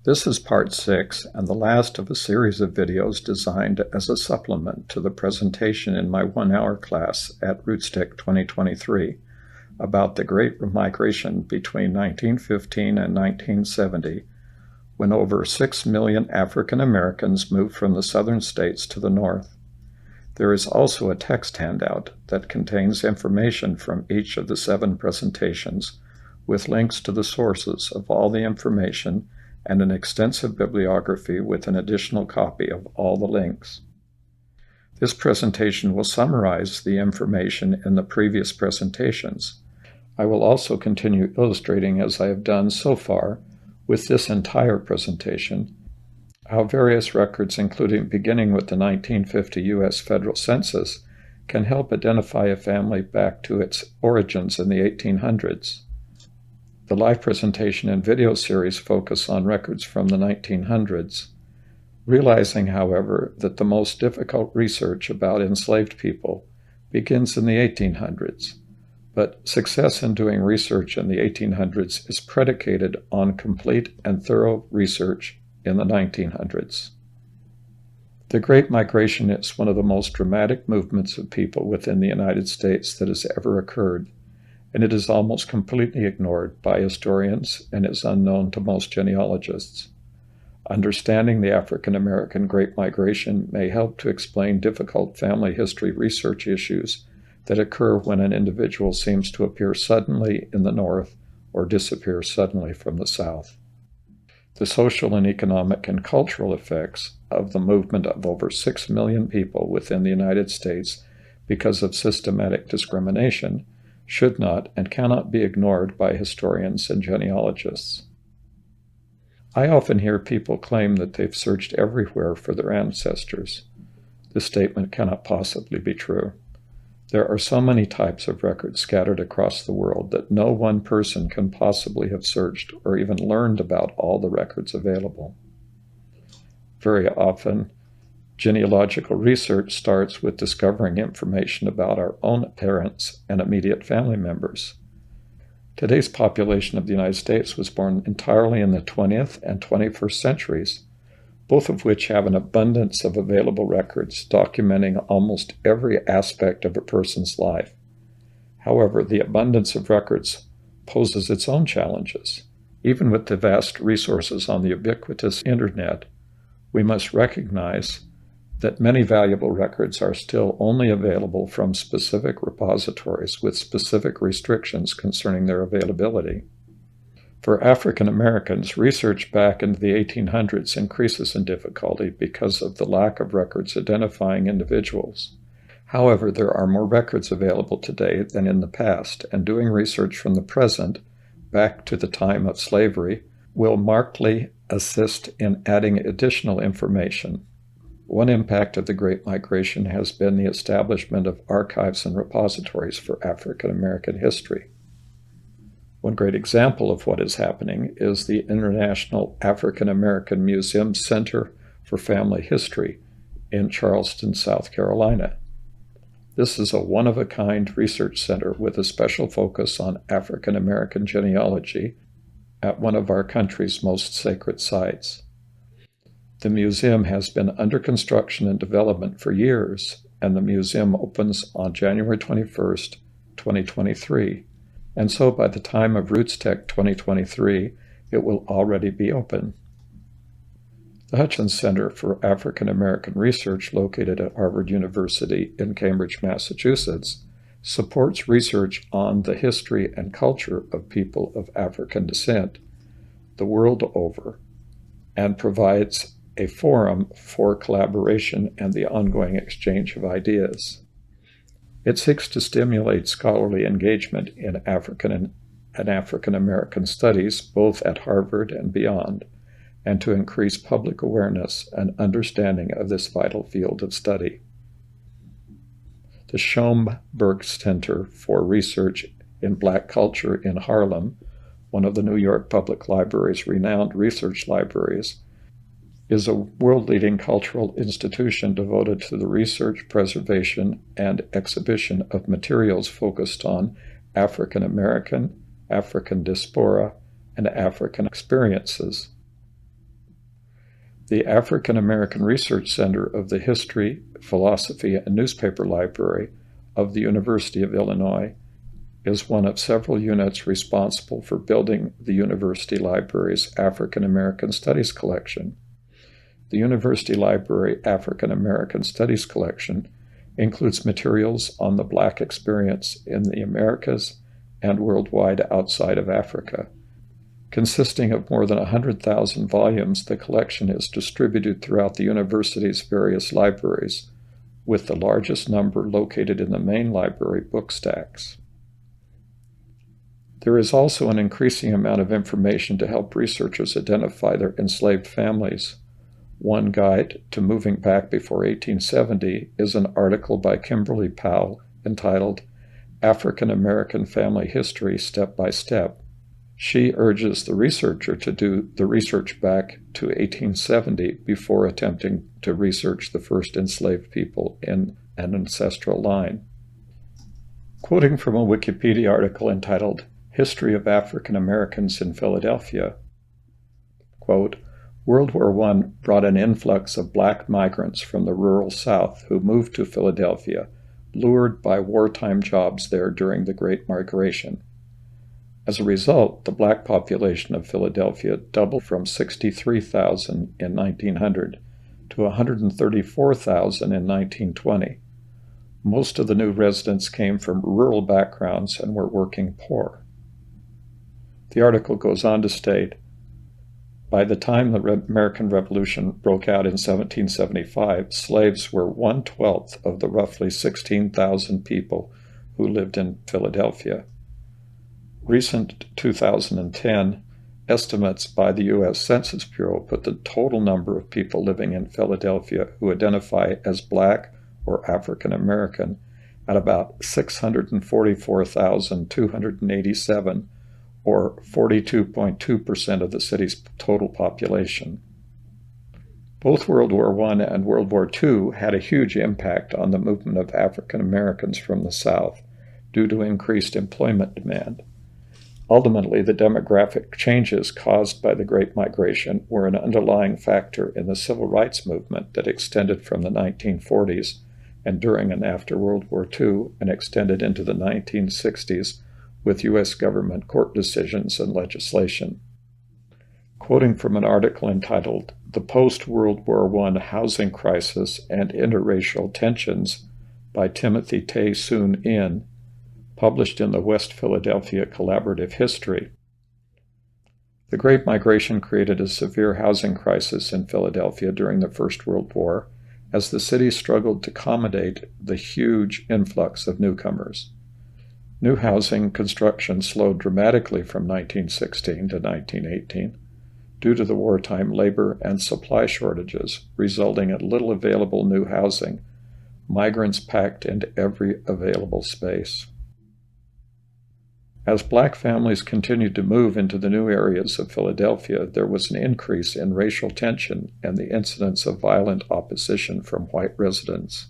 This is part 6 and the last of a series of videos designed as a supplement to the presentation in my 1-hour class at RootStick 2023 about the Great Migration between 1915 and 1970, when over 6 million African Americans moved from the southern states to the north. There is also a text handout that contains information from each of the 7 presentations with links to the sources of all the information and an extensive bibliography with an additional copy of all the links. This presentation will summarize the information in the previous presentations. I will also continue illustrating, as I have done so far with this entire presentation, how various records, including beginning with the 1950 U.S. Federal Census, can help identify a family back to its origins in the 1800s. The live presentation and video series focus on records from the 1900s, realizing, however, that the most difficult research about enslaved people begins in the 1800s. But success in doing research in the 1800s is predicated on complete and thorough research in the 1900s. The Great Migration is one of the most dramatic movements of people within the United States that has ever occurred, and it is almost completely ignored by historians and is unknown to most genealogists. Understanding the African American Great Migration may help to explain difficult family history research issues that occur when an individual seems to appear suddenly in the North or disappear suddenly from the South. The social and economic and cultural effects of the movement of over 6 million people within the United States because of systematic discrimination should not and cannot be ignored by historians and genealogists. I often hear people claim that they've searched everywhere for their ancestors. This statement cannot possibly be true. There are so many types of records scattered across the world that no one person can possibly have searched or even learned about all the records available. Very often, genealogical research starts with discovering information about our own parents and immediate family members. Today's population of the United States was born entirely in the 20th and 21st centuries, both of which have an abundance of available records documenting almost every aspect of a person's life. However, the abundance of records poses its own challenges. Even with the vast resources on the ubiquitous internet, we must recognize that many valuable records are still only available from specific repositories with specific restrictions concerning their availability. For African Americans, research back into the 1800s increases in difficulty because of the lack of records identifying individuals. However, there are more records available today than in the past, and doing research from the present back to the time of slavery will markedly assist in adding additional information. One impact of the Great Migration has been the establishment of archives and repositories for African American history. One great example of what is happening is the International African American Museum Center for Family History in Charleston, South Carolina. This is a one-of-a-kind research center with a special focus on African American genealogy at one of our country's most sacred sites. The museum has been under construction and development for years, and the museum opens on January 21st, 2023. And so by the time of RootsTech 2023, it will already be open. The Hutchins Center for African American Research, located at Harvard University in Cambridge, Massachusetts, supports research on the history and culture of people of African descent the world over, and provides a forum for collaboration and the ongoing exchange of ideas. It seeks to stimulate scholarly engagement in African and African American studies, both at Harvard and beyond, and to increase public awareness and understanding of this vital field of study. The Schomburg Center for Research in Black Culture in Harlem, one of the New York Public Library's renowned research libraries, is a world-leading cultural institution devoted to the research, preservation, and exhibition of materials focused on African American, African diaspora, and African experiences. The African American Research Center of the History, Philosophy, and Newspaper Library of the University of Illinois is one of several units responsible for building the University Library's African American Studies collection. The University Library African American Studies collection includes materials on the Black experience in the Americas and worldwide outside of Africa. Consisting of more than 100,000 volumes, the collection is distributed throughout the university's various libraries, with the largest number located in the main library book stacks. There is also an increasing amount of information to help researchers identify their enslaved families. One guide to moving back before 1870 is an article by Kimberly Powell entitled African American Family History Step by Step. She urges the researcher to do the research back to 1870 before attempting to research the first enslaved people in an ancestral line. Quoting from a Wikipedia article entitled History of African Americans in Philadelphia, quote, World War I brought an influx of Black migrants from the rural South who moved to Philadelphia, lured by wartime jobs there during the Great Migration. As a result, the Black population of Philadelphia doubled from 63,000 in 1900 to 134,000 in 1920. Most of the new residents came from rural backgrounds and were working poor. The article goes on to state, by the time the American Revolution broke out in 1775, slaves were 1/12 of the roughly 16,000 people who lived in Philadelphia. Recent 2010 estimates by the U.S. Census Bureau put the total number of people living in Philadelphia who identify as Black or African American at about 644,287, or 42.2% of the city's total population. Both World War I and World War II had a huge impact on the movement of African Americans from the South due to increased employment demand. Ultimately, the demographic changes caused by the Great Migration were an underlying factor in the civil rights movement that extended from the 1940s and during and after World War II and extended into the 1960s with U.S. government court decisions and legislation. Quoting from an article entitled The Post-World War I Housing Crisis and Interracial Tensions by Timothy Tay Soon In, published in the West Philadelphia Collaborative History. The Great Migration created a severe housing crisis in Philadelphia during the First World War as the city struggled to accommodate the huge influx of newcomers. New housing construction slowed dramatically from 1916 to 1918 due to the wartime labor and supply shortages, resulting in little available new housing. Migrants packed into every available space. As Black families continued to move into the new areas of Philadelphia, there was an increase in racial tension and the incidence of violent opposition from white residents.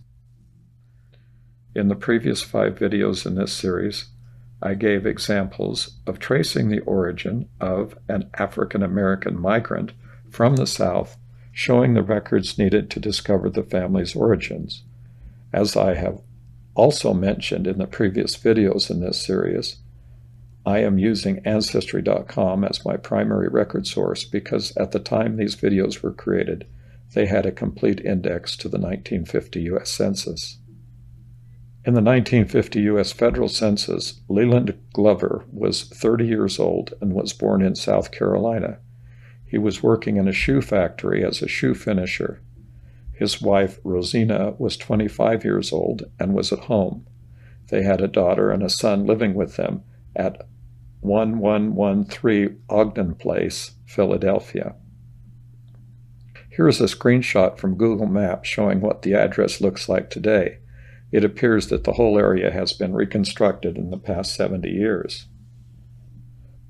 In the previous 5 videos in this series, I gave examples of tracing the origin of an African American migrant from the South, showing the records needed to discover the family's origins. As I have also mentioned in the previous videos in this series, I am using Ancestry.com as my primary record source because at the time these videos were created, they had a complete index to the 1950 U.S. Census. In the 1950 U.S. Federal Census, Leland Glover was 30 years old and was born in South Carolina. He was working in a shoe factory as a shoe finisher. His wife, Rosina, was 25 years old and was at home. They had a daughter and a son living with them at 1113 Ogden Place, Philadelphia. Here is a screenshot from Google Maps showing what the address looks like today. It appears that the whole area has been reconstructed in the past 70 years.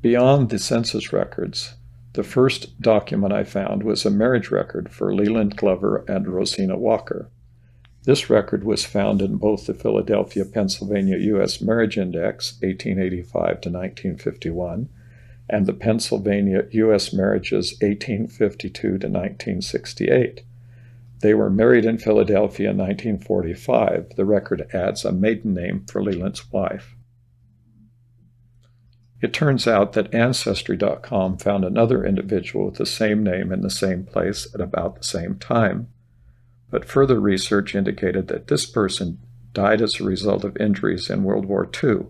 Beyond the census records, the first document I found was a marriage record for Leland Glover and Rosina Walker. This record was found in both the Philadelphia, Pennsylvania U.S. Marriage Index, 1885 to 1951, and the Pennsylvania U.S. marriages 1852 to 1968. They were married in Philadelphia in 1945. The record adds a maiden name for Leland's wife. It turns out that Ancestry.com found another individual with the same name in the same place at about the same time. But further research indicated that this person died as a result of injuries in World War II.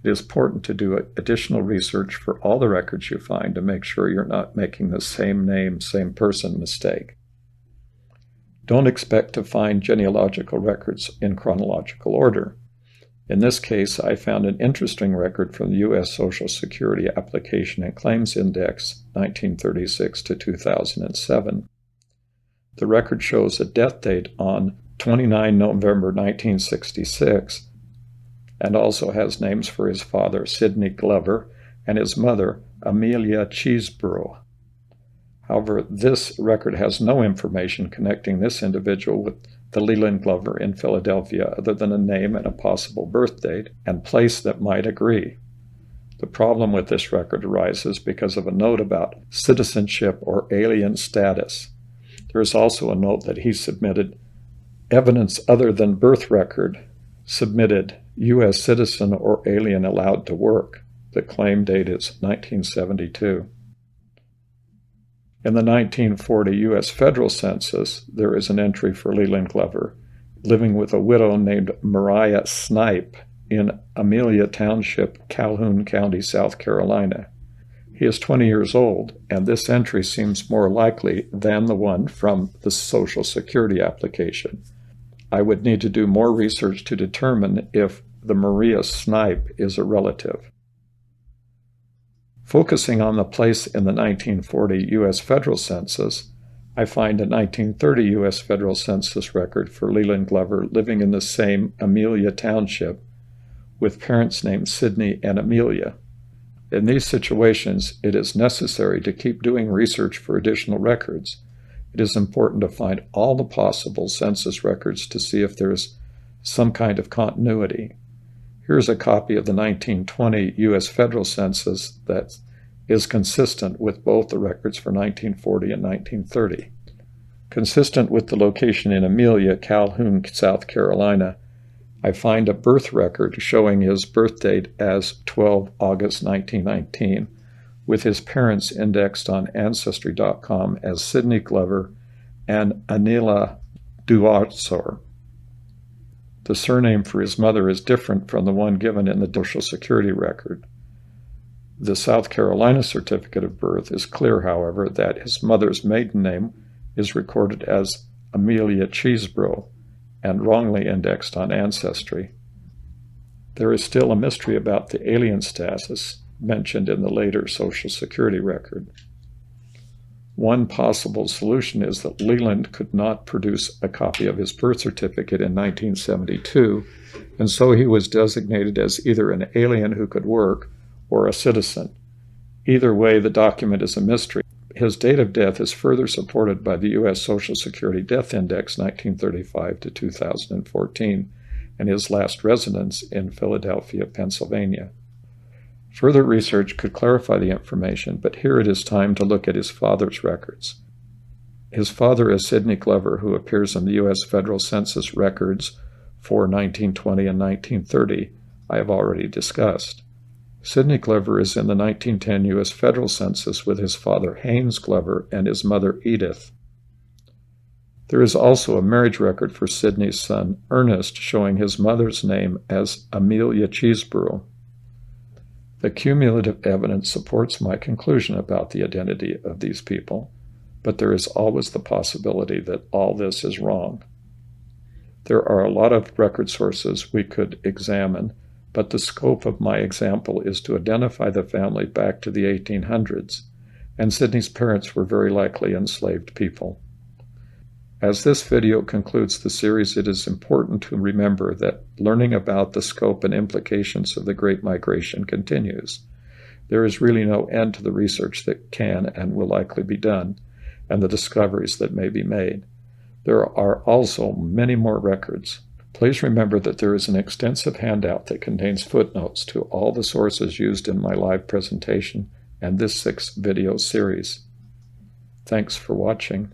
It is important to do additional research for all the records you find to make sure you're not making the same name, same person mistake. Don't expect to find genealogical records in chronological order. In this case, I found an interesting record from the U.S. Social Security Application and Claims Index, 1936 to 2007. The record shows a death date on 29 November 1966 and also has names for his father, Sidney Glover, and his mother, Amelia Cheeseborough. However, this record has no information connecting this individual with the Leland Glover in Philadelphia other than a name and a possible birth date and place that might agree. The problem with this record arises because of a note about citizenship or alien status. There is also a note that he submitted evidence other than birth record, submitted U.S. citizen or alien allowed to work. The claim date is 1972. In the 1940 U.S. federal census, there is an entry for Leland Glover, living with a widow named Mariah Snipe in Amelia Township, Calhoun County, South Carolina. He is 20 years old, and this entry seems more likely than the one from the Social Security application. I would need to do more research to determine if the Maria Snipe is a relative. Focusing on the place in the 1940 U.S. federal census, I find a 1930 U.S. federal census record for Leland Glover living in the same Amelia Township with parents named Sidney and Amelia. In these situations, it is necessary to keep doing research for additional records. It is important to find all the possible census records to see if there is some kind of continuity. Here's a copy of the 1920 U.S. federal census that is consistent with both the records for 1940 and 1930. Consistent with the location in Amelia, Calhoun, South Carolina, I find a birth record showing his birth date as 12 August 1919, with his parents indexed on Ancestry.com as Sidney Glover and Anila Duarsor. The surname for his mother is different from the one given in the Social Security record. The South Carolina certificate of birth is clear, however, that his mother's maiden name is recorded as Amelia Cheeseborough and wrongly indexed on Ancestry. There is still a mystery about the alien status mentioned in the later Social Security record. One possible solution is that Leland could not produce a copy of his birth certificate in 1972, and so he was designated as either an alien who could work or a citizen. Either way, the document is a mystery. His date of death is further supported by the U.S. Social Security Death Index 1935 to 2014 and his last residence in Philadelphia, Pennsylvania. Further research could clarify the information, but here it is time to look at his father's records. His father is Sidney Glover, who appears in the U.S. Federal Census records for 1920 and 1930, I have already discussed. Sidney Glover is in the 1910 U.S. Federal Census with his father Haynes Glover and his mother Edith. There is also a marriage record for Sidney's son Ernest showing his mother's name as Amelia Cheeseborough. The cumulative evidence supports my conclusion about the identity of these people, but there is always the possibility that all this is wrong. There are a lot of record sources we could examine, but the scope of my example is to identify the family back to the 1800s, and Sidney's parents were very likely enslaved people. As this video concludes the series, it is important to remember that learning about the scope and implications of the Great Migration continues. There is really no end to the research that can and will likely be done, and the discoveries that may be made. There are also many more records. Please remember that there is an extensive handout that contains footnotes to all the sources used in my live presentation and this 6 video series. Thanks for watching.